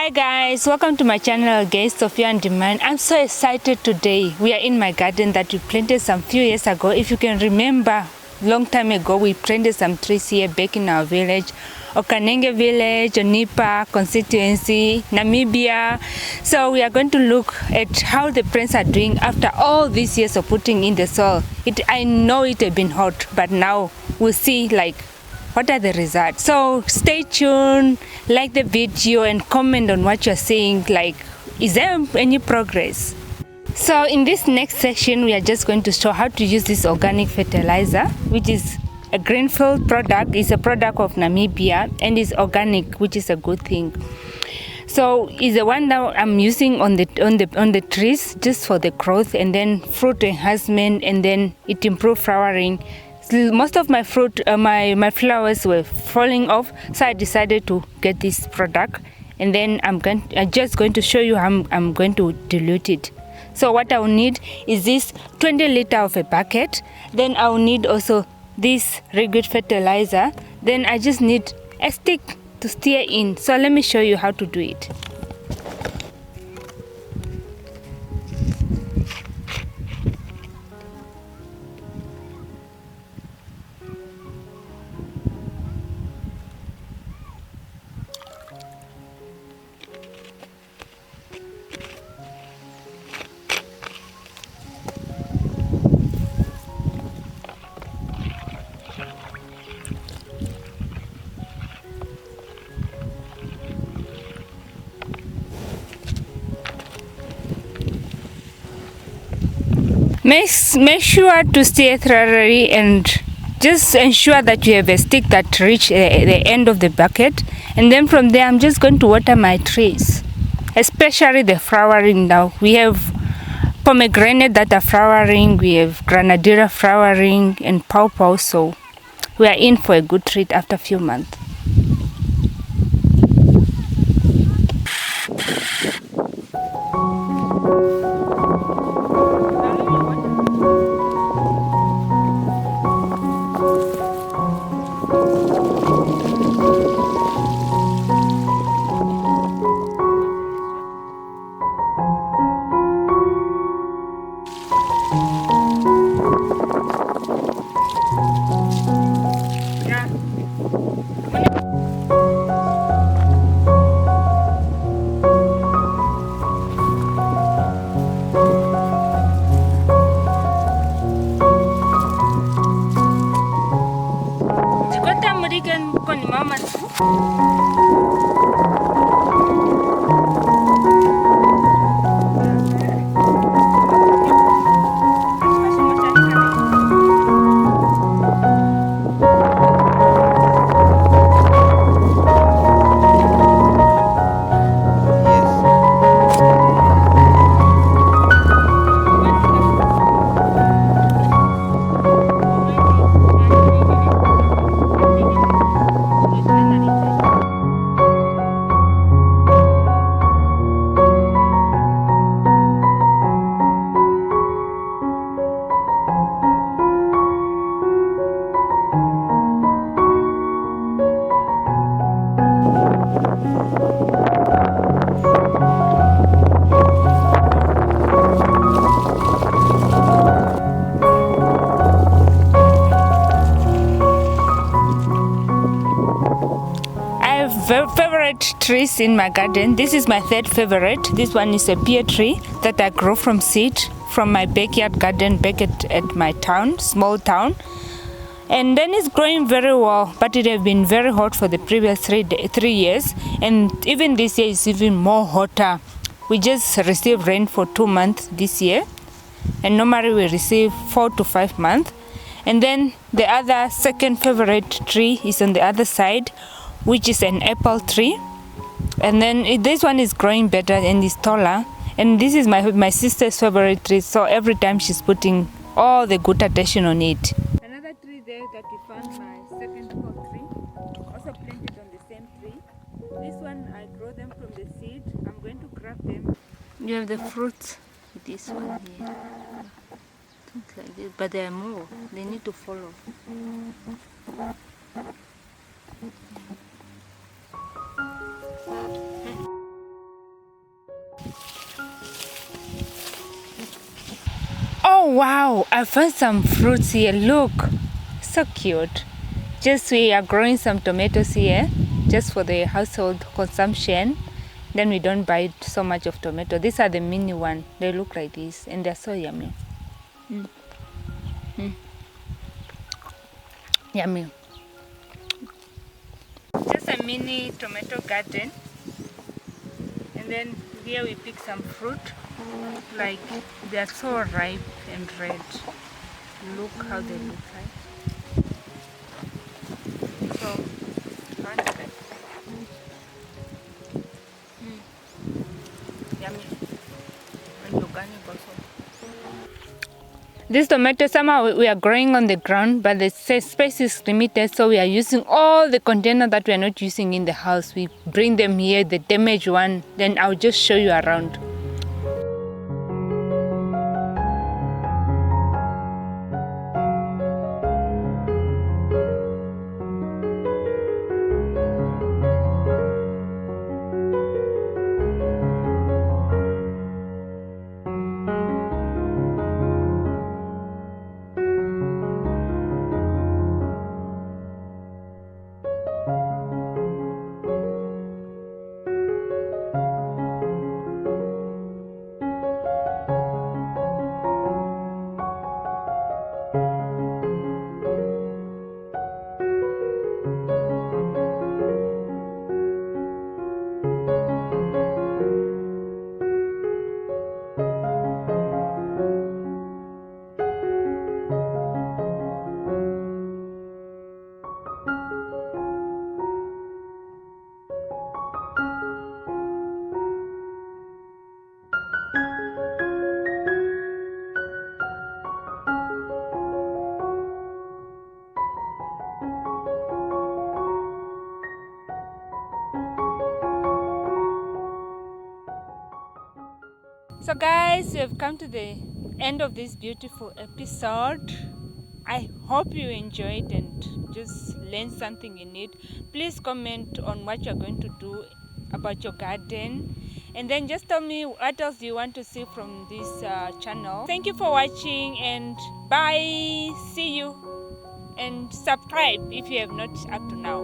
Hi guys, welcome to my channel again, Sofia on Demand. I'm so excited today. We are in my garden that we planted some few years ago. If you can remember, long time ago we planted some trees here back in our village, Okanenge village, Onipa constituency, Namibia. So we are going to look at how the plants are doing after all these years of putting in the soil. I know it has been hot, but now we'll see what are the results. So stay tuned, like the video and comment on what you're seeing, is there any progress? So in this next section we are just going to show how to use this organic fertilizer, which is a greenfield product. It's a product of Namibia and is organic, which is a good thing. So it's the one that I'm using on the trees just for the growth and then fruit enhancement, and then it improves flowering. Most of my fruit, my flowers were falling off, so I decided to get this product, and then I'm just going to show you how I'm going to dilute it. So what I will need is this 20 liter of a bucket. Then I will need also this liquid fertilizer. Then I just need a stick to stir in. So let me show you how to do it. Make sure to stay thoroughly and just ensure that you have a stick that reaches the end of the bucket, and then from there I'm just going to water my trees, especially the flowering. Now we have pomegranate that are flowering, we have granadilla flowering and pawpaw, so we are in for a good treat after a few months. Favorite trees in my garden. This is my third favorite. This one is a pear tree that I grow from seed from my backyard garden back at my town, small town. And then it's growing very well, but it has been very hot for the previous 3 years, and even this year is even more hotter. We just received rain for 2 months this year, and normally we receive 4 to 5 months. And then the other second favorite tree is on the other side, which is an apple tree, and then this one is growing better and is taller, and this is my sister's favorite tree, so every time she's putting all the good attention on it. Another tree there that we found, my second apple tree, also planted on the same tree. This one I grow them from the seed. I'm going to grab them. You have the fruits. This one here, things like this, but there are more. They need to follow. Oh wow, I found some fruits here. Look, so cute. Just we are growing some tomatoes here just for the household consumption. Then we don't buy so much of tomato. These are the mini one. They look like this and they're so yummy. Yummy. Just a mini tomato garden. And then here we pick some fruit. Like they are so ripe and red. Look how they look like. So, yummy and organic also. This tomato somehow we are growing on the ground, but the space is limited, so we are using all the container that we are not using in the house. We bring them here, the damaged one, then I'll just show you around. So guys, we have come to the end of this beautiful episode. I hope you enjoyed and just learned something in it. Please comment on what you're going to do about your garden, and then just tell me what else you want to see from this channel. Thank you for watching and bye. See you, and subscribe if you have not up to now.